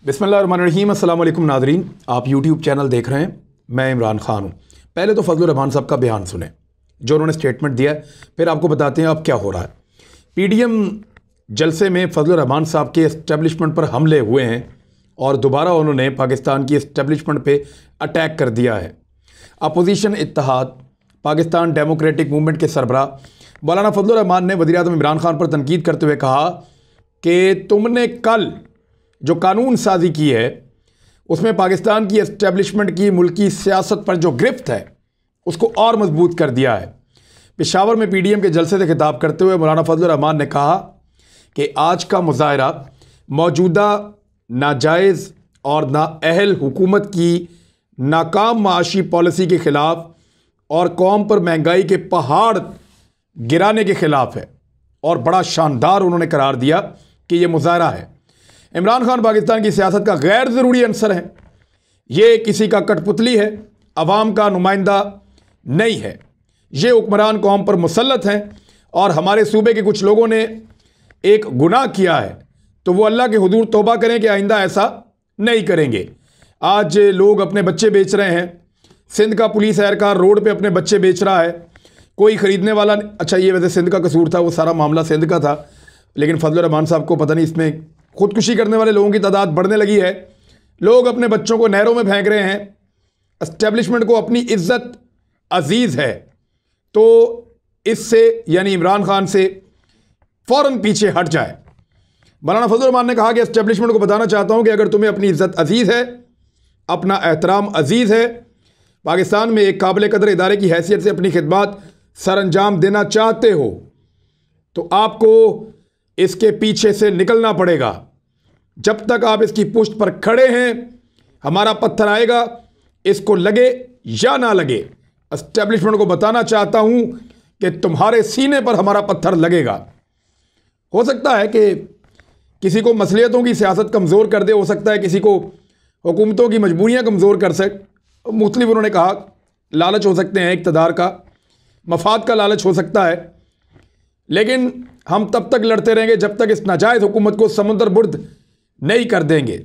बिस्मिल्लाहिर्रहमानिर्रहीम। अस्सलाम वालेकुम नाज़रीन, आप यूट्यूब चैनल देख रहे हैं, मैं इमरान खान हूँ। पहले तो फजल रहमान साहब का बयान सुने जो उन्होंने स्टेटमेंट दिया है, फिर आपको बताते हैं अब क्या हो रहा है। PDM जलसे में फजल रहमान साहब के इस्टेब्लिशमेंट पर हमले हुए हैं और दोबारा उन्होंने पाकिस्तान की इस्टेब्लिशमेंट पे अटैक कर दिया है। अपोजिशन इत्तेहाद पाकिस्तान डेमोक्रेटिक मूवमेंट के सरबराह मौलाना फजल रहमान ने वज़ीर आज़म इमरान खान पर तनकीद करते हुए कहा कि तुमने कल जो कानून साजी की है उसमें पाकिस्तान की इस्टेब्लिशमेंट की मुल्की सियासत पर जो गिरफ्त है उसको और मजबूत कर दिया है। पेशावर में PDM के जलसे से खिताब करते हुए मौलाना फजल रहमान ने कहा कि आज का मुजाहरा मौजूदा नाजायज़ और नाअहल हुकूमत की नाकाम माशी पॉलिसी के ख़िलाफ़ और कौम पर महंगाई के पहाड़ गिराने के ख़िलाफ़ है और बड़ा शानदार उन्होंने करार दिया कि यह मुजाहरा है। इमरान खान पाकिस्तान की सियासत का गैर ज़रूरी अंसर है, ये किसी का कठपुतली है, अवाम का नुमाइंदा नहीं है। ये हुक्मरान कौम पर मुसल्लत हैं और हमारे सूबे के कुछ लोगों ने एक गुनाह किया है तो वो अल्लाह के हुजूर तौबा करें कि आइंदा ऐसा नहीं करेंगे। आज लोग अपने बच्चे बेच रहे हैं, सिंध का पुलिस एहलकार रोड पे अपने बच्चे बेच रहा है, कोई ख़रीदने वाला अच्छा ये वैसे सिंध का कसूर था, वो सारा मामला सिंध का था, लेकिन फजल रहमान साहब को पता नहीं इसमें खुदकुशी करने वाले लोगों की तादाद बढ़ने लगी है। लोग अपने बच्चों को नहरों में फेंक रहे हैं। एस्टेब्लिशमेंट को अपनी इज्जत अजीज़ है तो इससे यानी इमरान खान से फ़ौरन पीछे हट जाए। मौलाना फजल रहमान ने कहा कि एस्टेब्लिशमेंट को बताना चाहता हूं कि अगर तुम्हें अपनी इज्जत अजीज़ है, अपना एहतराम अजीज़ है, पाकिस्तान में एक काबिल कदर इदारे की हैसियत से अपनी खिदमत सर अंजाम देना चाहते हो तो आपको इसके पीछे से निकलना पड़ेगा। जब तक आप इसकी पुष्ट पर खड़े हैं हमारा पत्थर आएगा, इसको लगे या ना लगे। एस्टेब्लिशमेंट को बताना चाहता हूं कि तुम्हारे सीने पर हमारा पत्थर लगेगा। हो सकता है कि किसी को मसलियतों की सियासत कमज़ोर कर दे, हो सकता है किसी को हुकूमतों की मजबूरियां कमज़ोर कर सके। मुख्तलिफ उन्होंने कहा लालच हो सकते हैं, इक़्तिदार का मफाद का लालच हो सकता है, लेकिन हम तब तक लड़ते रहेंगे जब तक इस नाजायज़ हुकूमत को समुंदर बुर्द नहीं कर देंगे।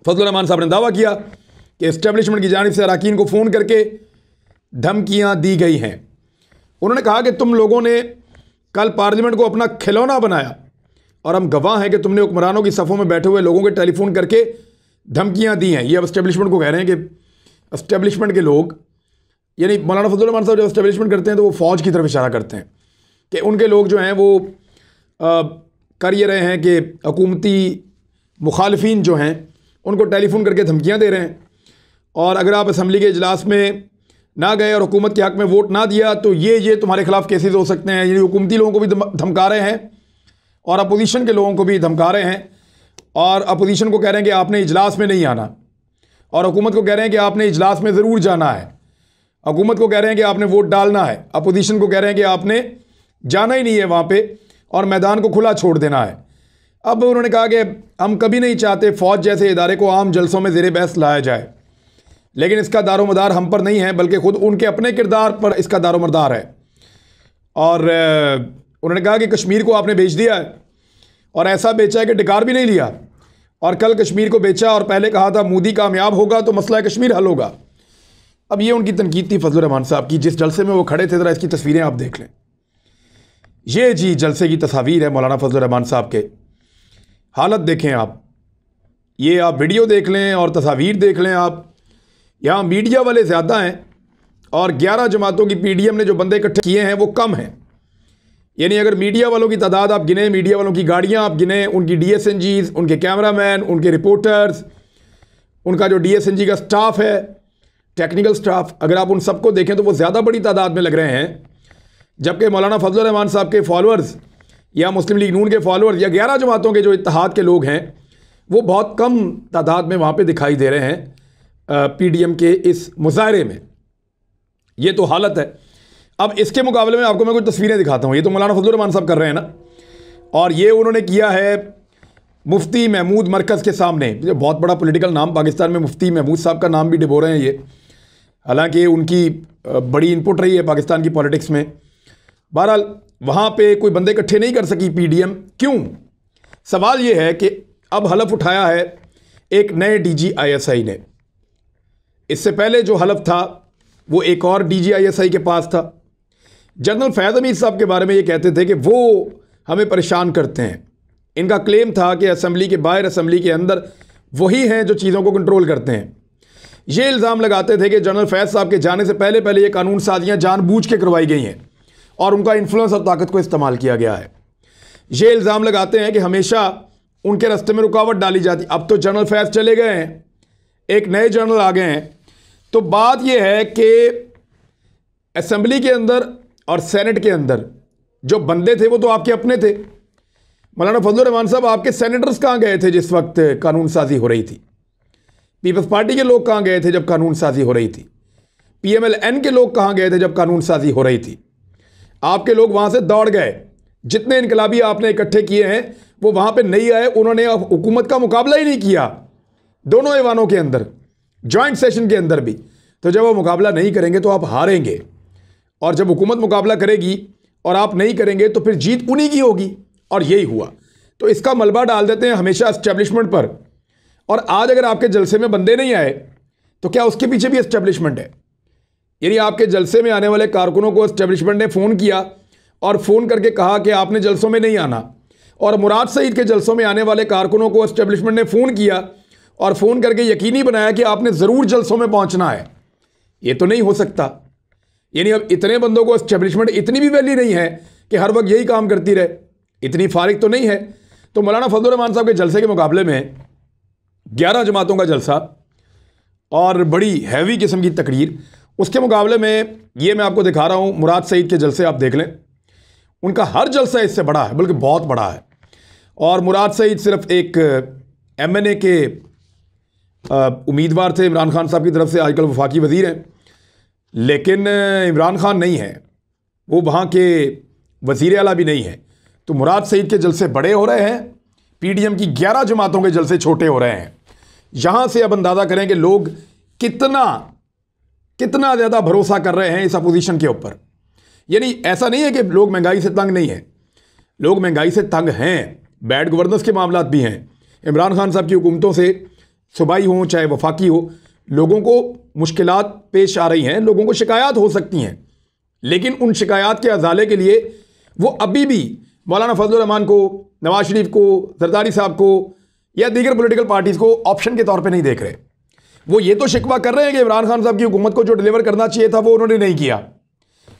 फजल रहमान साहब ने दावा किया कि इस्टेब्लिशमेंट की जानिब से अरकान को फ़ोन करके धमकियां दी गई हैं। उन्होंने कहा कि तुम लोगों ने कल पार्लियामेंट को अपना खिलौना बनाया और हम गवाह हैं कि तुमने हुक्मरानों की सफ़ों में बैठे हुए लोगों के टेलीफोन करके धमकियां दी हैं। ये अब इस्टेब्लिशमेंट को कह रहे हैं कि इस्टेब्लिशमेंट के लोग यानी मौलाना फजल रहमान साहब जब इस्टेब्लिशमेंट करते हैं तो वो फ़ौज की तरफ इशारा करते हैं कि उनके लोग जो हैं वो कर ये रहे हैं कि हुकूमती मुखालिफिन जो हैं उनको टेलीफोन करके धमकियां दे रहे हैं और अगर आप असम्बली के इजलास में ना गए और हुकूमत के हक़ में वोट ना दिया तो ये तुम्हारे खिलाफ़ केसेस हो सकते हैं। यानी हुकूमती लोगों को भी धमका रहे हैं और अपोजिशन के लोगों को भी धमका रहे हैं और अपोजिशन को कह रहे हैं कि आपने इजलास में नहीं आना और हुकूमत को कह रहे हैं कि आपने इजलास में ज़रूर जाना है। हुकूमत को कह रहे हैं कि आपने वोट डालना है, अपोजिशन को कह रहे हैं कि आपने जाना ही नहीं है वहाँ पे और मैदान को खुला छोड़ देना है। अब उन्होंने कहा कि हम कभी नहीं चाहते फ़ौज जैसे इदारे को आम जलसों में ज़ेरे बहस लाया जाए, लेकिन इसका दारोमदार हम पर नहीं है बल्कि ख़ुद उनके अपने किरदार पर इसका दारोमदार है। और उन्होंने कहा कि कश्मीर को आपने बेच दिया है और ऐसा बेचा है कि डिकार भी नहीं लिया और कल कश्मीर को बेचा और पहले कहा था मोदी कामयाब होगा तो मसला कश्मीर हल होगा। अब ये उनकी तनकीद थी फजल रहमान साहब की, जिस जलसे में वो खड़े थे। ज़रा इसकी तस्वीरें आप देख लें। ये जी जलसे की तस्वीर है मौलाना फजल रहमान साहब के। हालत देखें आप, ये आप वीडियो देख लें और तस्वीर देख लें आप। यहाँ मीडिया वाले ज़्यादा हैं और 11 जमातों की PDM ने जो बंदे इकट्ठे किए हैं वो कम हैं। यानी अगर मीडिया वालों की तादाद आप गिने, मीडिया वालों की गाड़ियाँ आप गिने, उनकी DSNGs, उनके कैमरामैन, उनके रिपोर्टर्स, उनका जो DSNG का स्टाफ है, टेक्निकल स्टाफ, अगर आप उन सबको देखें तो वो ज़्यादा बड़ी तादाद में लग रहे हैं। जबकि मौलाना फजल रहमान साहब के फॉलोअर्स या मुस्लिम लीग नून के फॉलोअर्स या 11 जमातों के जो इत्तेहाद के लोग हैं वो बहुत कम तादाद में वहाँ पे दिखाई दे रहे हैं PDM के इस मुजाहरे में। ये तो हालत है। अब इसके मुकाबले में आपको मैं कुछ तस्वीरें दिखाता हूँ। ये तो मौलाना फजल रहमान साहब कर रहे हैं ना, और ये उन्होंने किया है मुफ्ती महमूद मरकज़ के सामने। बहुत बड़ा पॉलिटिकल नाम पाकिस्तान में, मुफ्ती महमूद साहब का नाम भी डिबो रहे हैं ये, हालांकि उनकी बड़ी इनपुट रही है पाकिस्तान की पॉलिटिक्स में। बहरहाल वहाँ पे कोई बंदे इकट्ठे नहीं कर सकी PDM। क्यों? सवाल ये है कि अब हलफ उठाया है एक नए DG/ISI ने। इससे पहले जो हलफ था वो एक और DG/ISI के पास था। जनरल फैज़ हमीद साहब के बारे में ये कहते थे कि वो हमें परेशान करते हैं। इनका क्लेम था कि असेंबली के बाहर, असेंबली के अंदर वही हैं जो चीज़ों को कंट्रोल करते हैं। ये इल्ज़ाम लगाते थे कि जनरल फैज़ साहब के जाने से पहले पहले ये कानून साजियाँ जानबूझ के करवाई गई हैं और उनका इन्फ्लुएंस और ताकत को इस्तेमाल किया गया है। ये इल्ज़ाम लगाते हैं कि हमेशा उनके रास्ते में रुकावट डाली जाती। अब तो जनरल फैज़ चले गए हैं, एक नए जनरल आ गए हैं, तो बात यह है कि असेंबली के अंदर और सेनेट के अंदर जो बंदे थे वो तो आपके अपने थे। मौलाना फजल रहमान साहब, आपके सेनेटर्स कहाँ गए थे जिस वक्त कानून साजी हो रही थी? पीपल्स पार्टी के लोग कहाँ गए थे जब कानून साजी हो रही थी? PMLN के लोग कहाँ गए थे जब कानून साजी हो रही थी? आपके लोग वहाँ से दौड़ गए। जितने इनकलाबी आपने इकट्ठे किए हैं वो वहाँ पे नहीं आए, उन्होंने हुकूमत का मुकाबला ही नहीं किया दोनों ऐवानों के अंदर, जॉइंट सेशन के अंदर भी। तो जब वो मुकाबला नहीं करेंगे तो आप हारेंगे, और जब हुकूमत मुकाबला करेगी और आप नहीं करेंगे तो फिर जीत उन्हीं की होगी, और यही हुआ। तो इसका मलबा डाल देते हैं हमेशा एस्टेब्लिशमेंट पर। और आज अगर आपके जलसे में बंदे नहीं आए तो क्या उसके पीछे भी एस्टेब्लिशमेंट है? यानी आपके जलसे में आने वाले कारकुनों को एस्टेब्लिशमेंट ने फ़ोन किया और फ़ोन करके कहा कि आपने जलसों में नहीं आना, और मुराद सईद के जलसों में आने वाले कारकुनों को एस्टेब्लिशमेंट ने फ़ोन किया और फ़ोन करके यकीनी बनाया कि आपने ज़रूर जलसों में पहुंचना है। ये तो नहीं हो सकता। यानी अब इतने बंदों को एस्टेब्लिशमेंट इतनी भी वैल्यू नहीं है कि हर वक्त यही काम करती रहे, इतनी फारिग तो नहीं है। तो मौलाना फजल रहमान साहब के जलसे के मुकाबले में 11 जमातों का जलसा और बड़ी हैवी किस्म की तकरीर, उसके मुकाबले में ये मैं आपको दिखा रहा हूँ मुराद सईद के जलसे। आप देख लें, उनका हर जलसा इससे बड़ा है, बल्कि बहुत बड़ा है। और मुराद सईद सिर्फ एक MNA के उम्मीदवार थे इमरान खान साहब की तरफ से, आजकल वफाकी वज़ीर हैं, लेकिन इमरान खान नहीं है, वो वहाँ के वज़ीर आला भी नहीं है। तो मुराद सईद के जलसे बड़े हो रहे हैं, PDM की 11 जमातों के जलसे छोटे हो रहे हैं। यहाँ से अब अंदाज़ा करें कि लोग कितना ज़्यादा भरोसा कर रहे हैं इस अपोजिशन के ऊपर। यानी ऐसा नहीं है कि लोग महंगाई से तंग नहीं हैं, लोग महंगाई से तंग हैं, बैड गवर्नेंस के मामलात भी हैं। इमरान खान साहब की हुकूमतों से सूबाई हो चाहे वफाकी हो, लोगों को मुश्किलात पेश आ रही हैं, लोगों को शिकायत हो सकती हैं, लेकिन उन शिकायत के अजाले के लिए वो अभी भी मौलाना फजल रहमान को, नवाज शरीफ को, जरदारी साहब को या दीगर पॉलिटिकल पार्टीज़ को ऑप्शन के तौर पे नहीं देख रहे। वो ये तो शिकवा कर रहे हैं कि इमरान खान साहब की हुकूमत को जो डिलीवर करना चाहिए था वो उन्होंने नहीं किया,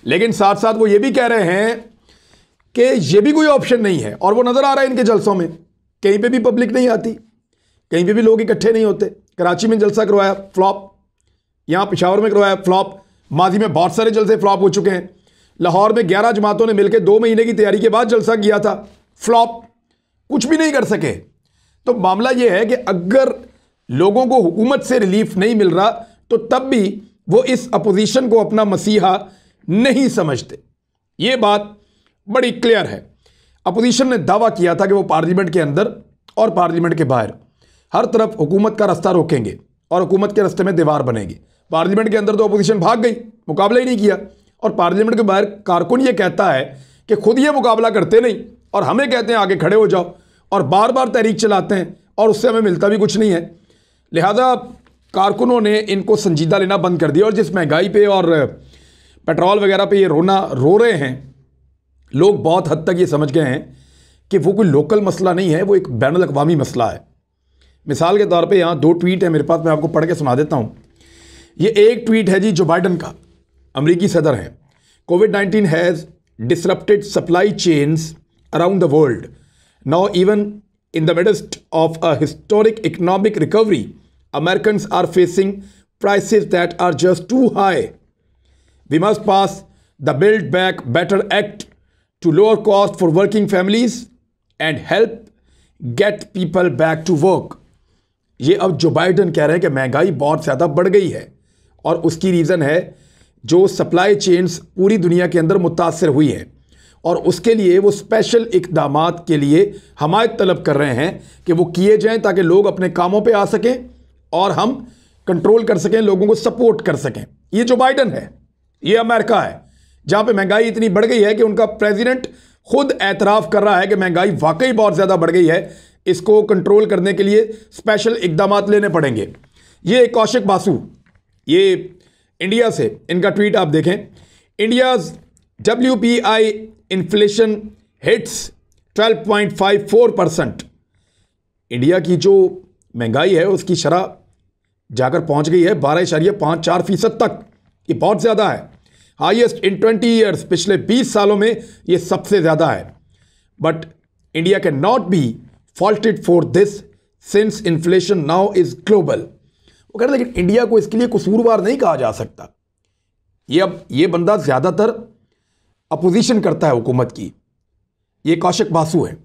लेकिन साथ साथ वो ये भी कह रहे हैं कि ये भी कोई ऑप्शन नहीं है। और वो नज़र आ रहा है इनके जलसों में, कहीं पे भी पब्लिक नहीं आती, कहीं पे भी लोग इकट्ठे नहीं होते। कराची में जलसा करवाया, फ्लॉप। यहाँ पेशावर में करवाया, फ्लॉप। माजी में बहुत सारे जलसे फ्लॉप हो चुके हैं। लाहौर में 11 जमातों ने मिलकर 2 महीने की तैयारी के बाद जलसा किया था, फ्लॉप, कुछ भी नहीं कर सके। तो मामला यह है कि अगर लोगों को हुकूमत से रिलीफ नहीं मिल रहा तो तब भी वो इस अपोजिशन को अपना मसीहा नहीं समझते। ये बात बड़ी क्लियर है। अपोजिशन ने दावा किया था कि वो पार्लियामेंट के अंदर और पार्लियामेंट के बाहर हर तरफ हुकूमत का रास्ता रोकेंगे और हुकूमत के रास्ते में दीवार बनेगी। पार्लियामेंट के अंदर तो अपोजिशन भाग गई, मुकाबला ही नहीं किया, और पार्लियामेंट के बाहर कारकुन ये कहता है कि खुद ये मुकाबला करते नहीं और हमें कहते हैं आगे खड़े हो जाओ, और बार बार तहरीक चलाते हैं और उससे हमें मिलता भी कुछ नहीं है। लिहाजा कारकुनों ने इनको संजीदा लेना बंद कर दिया, और जिस महंगाई पे और पेट्रोल वगैरह पे ये रो रहे हैं, लोग बहुत हद तक ये समझ गए हैं कि वो कोई लोकल मसला नहीं है, वो एक बैनुल अक़वामी मसला है। मिसाल के तौर पे यहाँ 2 ट्वीट है मेरे पास, मैं आपको पढ़ के सुना देता हूँ। ये एक ट्वीट है जी जो बाइडन का, अमरीकी सदर हैं। कोविड-19 has disrupted supply chains around the world. Now even in the midst of a historic economic recovery, Americans are facing prices that are just too high. We must pass the Build Back Better Act to lower cost for working families and help get people back to work. ये अब जो Biden कह रहे हैं कि महंगाई बहुत ज़्यादा बढ़ गई है और उसकी रीज़न है जो सप्लाई चेन्स पूरी दुनिया के अंदर मुतासर हुई है, और उसके लिए वो स्पेशल इक़दामात के लिए हमायत तलब कर रहे हैं कि वो किए जाएं ताकि लोग अपने कामों पे आ सकें और हम कंट्रोल कर सकें, लोगों को सपोर्ट कर सकें। ये जो बाइडन है, ये अमेरिका है जहाँ पे महंगाई इतनी बढ़ गई है कि उनका प्रेसिडेंट खुद एतराफ़ कर रहा है कि महंगाई वाकई बहुत ज़्यादा बढ़ गई है, इसको कंट्रोल करने के लिए स्पेशल इकदामात लेने पड़ेंगे। ये कौशिक बासु, ये इंडिया से, इनका ट्वीट आप देखें, India's WPI inflation hits 12.54%। India की जो महंगाई है उसकी शरह जाकर पहुंच गई है 12.54% तक। ये बहुत ज़्यादा है, हाईएस्ट इन 20 ईयर्स, पिछले 20 सालों में ये सबसे ज़्यादा है। But India can not be faulted for this since inflation now is global. वो कह रहे लेकिन इंडिया को इसके लिए कसूरवार नहीं कहा जा सकता। ये बंदा ज़्यादातर अपोजिशन करता है हुकूमत की, ये कौशिक बासु हैं,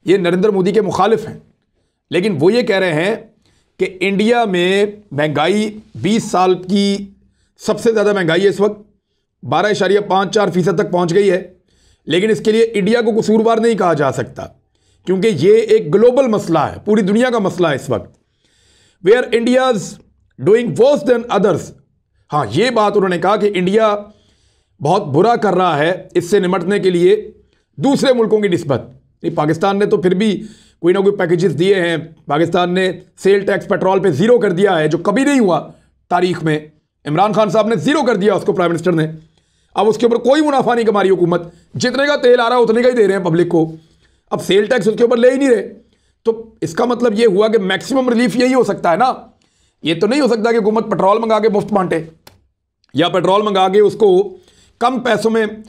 ये नरेंद्र मोदी के मुखालिफ हैं, लेकिन वो ये कह रहे हैं कि इंडिया में महंगाई 20 साल की सबसे ज़्यादा महंगाई है इस वक्त, 12.54% तक पहुंच गई है, लेकिन इसके लिए इंडिया को कसूरवार नहीं कहा जा सकता क्योंकि ये एक ग्लोबल मसला है, पूरी दुनिया का मसला है इस वक्त। Where India's doing worse than others. हाँ, ये बात उन्होंने कहा कि इंडिया बहुत बुरा कर रहा है इससे निपटने के लिए दूसरे मुल्कों की निस्बत। पाकिस्तान ने तो फिर भी कोई ना कोई पैकेजेस दिए हैं। पाकिस्तान ने सेल टैक्स पेट्रोल पे ज़ीरो कर दिया है, जो कभी नहीं हुआ तारीख में। इमरान खान साहब ने ज़ीरो कर दिया उसको, प्राइम मिनिस्टर ने। अब उसके ऊपर कोई मुनाफा नहीं कमा रही हुकूमत, जितने का तेल आ रहा है उतने का ही दे रहे हैं पब्लिक को। अब सेल टैक्स उसके ऊपर ले ही नहीं रहे, तो इसका मतलब ये हुआ कि मैक्सिमम रिलीफ यही हो सकता है ना। ये तो नहीं हो सकता कि हुकूमत पेट्रोल मंगा के मुफ्त बांटे या पेट्रोल मंगा के उसको कम पैसों में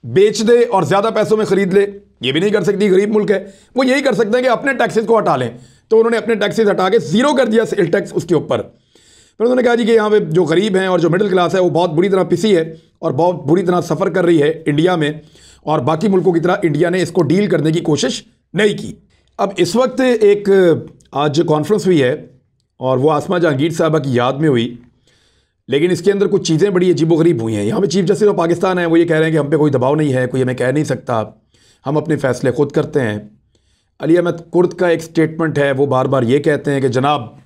बेच दे और ज़्यादा पैसों में ख़रीद ले। ये भी नहीं कर सकती, गरीब मुल्क है। वो यही कर सकते हैं कि अपने टैक्सेस को हटा लें, तो उन्होंने अपने टैक्सेस हटा के ज़ीरो कर दिया सेल टैक्स उसके ऊपर। फिर उन्होंने कहा जी कि यहाँ पे जो गरीब हैं और जो मिडिल क्लास है वो बहुत बुरी तरह पिसी है और बहुत बुरी तरह सफ़र कर रही है इंडिया में, और बाकी मुल्कों की तरह इंडिया ने इसको डील करने की कोशिश नहीं की। अब इस वक्त एक आज कॉन्फ्रेंस हुई है और वो आसमा जहांगीर साहबा की याद में हुई, लेकिन इसके अंदर कुछ चीज़ें बड़ी अजीबोगरीब हुई हैं। यहाँ पे चीफ जस्टिस ऑफ पाकिस्तान है, वो ये कह रहे हैं कि हम पे कोई दबाव नहीं है, कोई हमें कह नहीं सकता, हम अपने फ़ैसले खुद करते हैं। अली अहमद कुर्द का एक स्टेटमेंट है, वो बार बार ये कहते हैं कि जनाब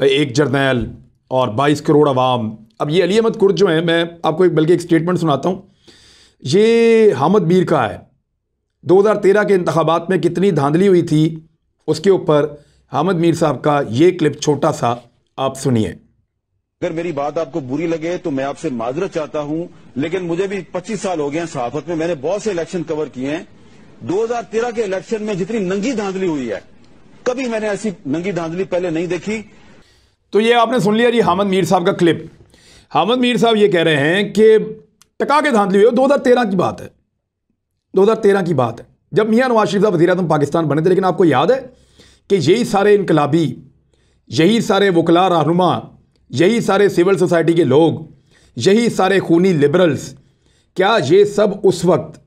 एक जर्नैल और 22 करोड़ अवाम। अब ये अली अहमद कुर्द जो है, मैं आपको बल्कि एक स्टेटमेंट सुनाता हूँ, ये हामिद मीर का है। 2013 के इंतखाबात में कितनी धांधली हुई थी उसके ऊपर हामिद मीर साहब का ये क्लिप छोटा सा आप सुनिए। अगर मेरी बात आपको बुरी लगे तो मैं आपसे माजरत चाहता हूं, लेकिन मुझे भी 25 साल हो गए हैं सहाफत में, मैंने बहुत से इलेक्शन कवर किए हैं। 2013 के इलेक्शन में जितनी नंगी धांधली हुई है, कभी मैंने ऐसी नंगी धांधली पहले नहीं देखी। तो ये आपने सुन लिया जी हामिद मीर साहब का क्लिप। हामिद मीर साहब ये कह रहे हैं कि टका के धांधली हुई, 2013 की बात है, 2013 की बात है जब मियां नवाज शरीफ साहब वज़ीर-ए-आज़म पाकिस्तान बने थे। लेकिन आपको याद है कि यही सारे इनकलाबी, यही सारे वकला रहनुमा, यही सारे सिविल सोसाइटी के लोग, यही सारे खूनी लिबरल्स, क्या ये सब उस वक्त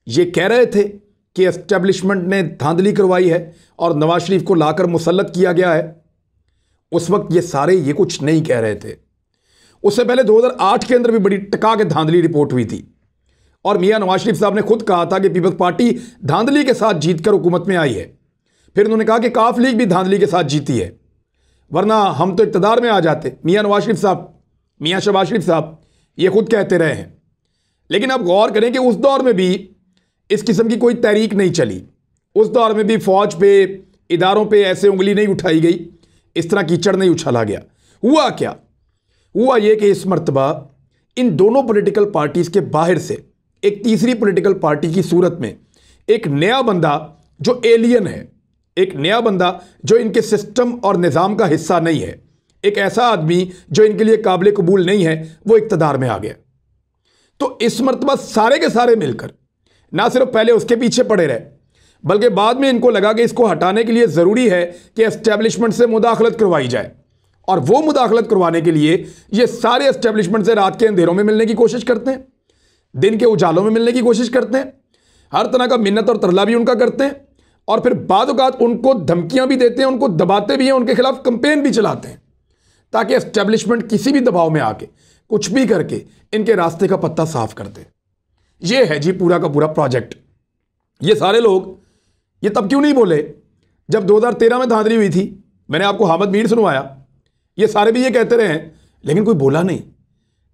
ये कह रहे थे कि एस्टेब्लिशमेंट ने धांधली करवाई है और नवाज शरीफ को लाकर मुसल्लत किया गया है? उस वक्त ये सारे ये कुछ नहीं कह रहे थे। उससे पहले 2008 के अंदर भी बड़ी टका के धांधली रिपोर्ट हुई थी और मियां नवाज शरीफ साहब ने खुद कहा था कि पीपल्स पार्टी धांधली के साथ जीतकर हुकूमत में आई है। फिर उन्होंने कहा कि काफ लीग भी धांधली के साथ जीती है, वरना हम तो इक़्तिदार में आ जाते। मियां नवाज शरीफ साहब, मियां शहबाज शरीफ साहब ये खुद कहते रहे हैं। लेकिन आप गौर करें कि उस दौर में भी इस किस्म की कोई तहरीक नहीं चली। उस दौर में भी फ़ौज पे, इदारों पे ऐसे उंगली नहीं उठाई गई, इस तरह कीचड़ नहीं उछाला गया। हुआ क्या? हुआ ये कि इस मर्तबा इन दोनों पॉलिटिकल पार्टीज़ के बाहर से एक तीसरी पॉलिटिकल पार्टी की सूरत में एक नया बंदा जो एलियन है, एक नया बंदा जो इनके सिस्टम और निज़ाम का हिस्सा नहीं है, एक ऐसा आदमी जो इनके लिए काबिल कबूल नहीं है, वो इक़्तिदार में आ गया। तो इस मर्तबा सारे के सारे मिलकर ना सिर्फ पहले उसके पीछे पड़े रहे, बल्कि बाद में इनको लगा कि इसको हटाने के लिए ज़रूरी है कि एस्टेब्लिशमेंट से मुदाखलत करवाई जाए। और वो मुदाखलत करवाने के लिए ये सारे एस्टेब्लिशमेंट से रात के अंधेरों में मिलने की कोशिश करते हैं, दिन के उजालों में मिलने की कोशिश करते हैं, हर तरह का मिन्नत और तरला भी उनका करते हैं, और फिर बाद औक़ात उनको धमकियां भी देते हैं, उनको दबाते भी हैं, उनके खिलाफ कंपेन भी चलाते हैं, ताकि एस्टेब्लिशमेंट किसी भी दबाव में आके कुछ भी करके इनके रास्ते का पत्ता साफ कर दे। ये है जी पूरा का पूरा प्रोजेक्ट। ये सारे लोग ये तब क्यों नहीं बोले जब 2013 में धांधली हुई थी? मैंने आपको हामिद मीर सुनवाया, ये सारे भी ये कहते रहे हैं, लेकिन कोई बोला नहीं।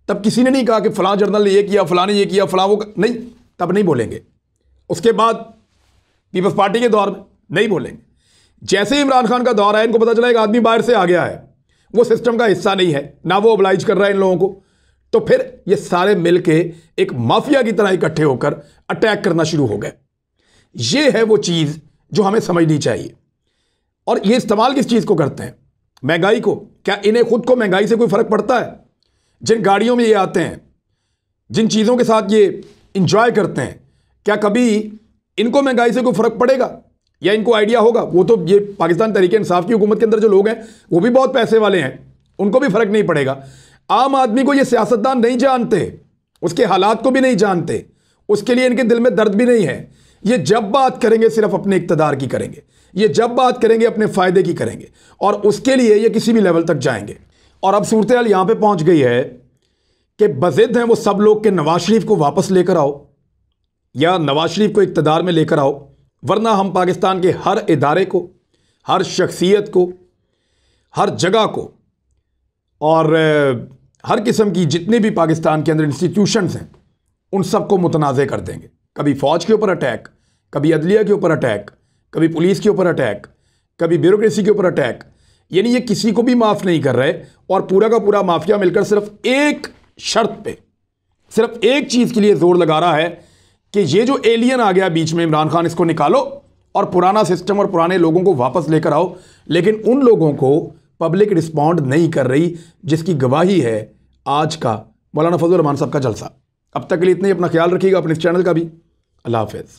तब किसी ने नहीं कहा कि फलां जर्नल ने ये किया, फलां ने ये किया, फलां वो नहीं, तब नहीं बोलेंगे। उसके बाद पीपल्स पार्टी के दौर में नहीं बोलेंगे। जैसे ही इमरान खान का दौर है, इनको पता चला एक आदमी बाहर से आ गया है, वो सिस्टम का हिस्सा नहीं है, ना वो ओबलाइज कर रहा है इन लोगों को, तो फिर ये सारे मिलके एक माफिया की तरह इकट्ठे होकर अटैक करना शुरू हो गए। ये है वो चीज़ जो हमें समझनी चाहिए। और ये इस्तेमाल किस चीज़ को करते हैं? महंगाई को। क्या इन्हें खुद को महंगाई से कोई फ़र्क पड़ता है? जिन गाड़ियों में ये आते हैं, जिन चीज़ों के साथ ये इंजॉय करते हैं, क्या कभी इनको महंगाई से कोई फ़र्क पड़ेगा या इनको आइडिया होगा? वो तो ये पाकिस्तान तहरीक इंसाफ की हुकूमत के अंदर जो लोग हैं वो भी बहुत पैसे वाले हैं, उनको भी फ़र्क नहीं पड़ेगा। आम आदमी को ये सियासतदान नहीं जानते, उसके हालात को भी नहीं जानते, उसके लिए इनके दिल में दर्द भी नहीं है। ये जब बात करेंगे सिर्फ अपने इक़्तिदार की करेंगे, ये जब बात करेंगे अपने फ़ायदे की करेंगे, और उसके लिए ये किसी भी लेवल तक जाएंगे। और अब सूरत हाल यहाँ पे पहुँच गई है कि बज़िद हैं वो सब लोग के नवाज शरीफ को वापस लेकर आओ या नवाज शरीफ को इक़्तिदार में लेकर आओ, वरना हम पाकिस्तान के हर इदारे को, हर शख्सियत को, हर जगह को और हर किस्म की जितने भी पाकिस्तान के अंदर इंस्टीट्यूशंस हैं उन सबको मुतनाज़ कर देंगे। कभी फ़ौज के ऊपर अटैक, कभी अदलिया के ऊपर अटैक, कभी पुलिस के ऊपर अटैक, कभी ब्यूरोक्रेसी के ऊपर अटैक। यानी ये किसी को भी माफ़ नहीं कर रहे, और पूरा का पूरा माफिया मिलकर सिर्फ एक शर्त पे, सिर्फ एक चीज़ के लिए ज़ोर लगा रहा है कि ये जो एलियन आ गया बीच में इमरान खान, इसको निकालो और पुराना सिस्टम और पुराने लोगों को वापस लेकर आओ। लेकिन उन लोगों को पब्लिक रिस्पॉन्ड नहीं कर रही, जिसकी गवाही है आज का मौलाना फजल रहमान साहब का जलसा। अब तक के लिए इतने ही। अपना ख्याल रखिएगा, अपने इस चैनल का भी। अल्लाह हाफ़िज़।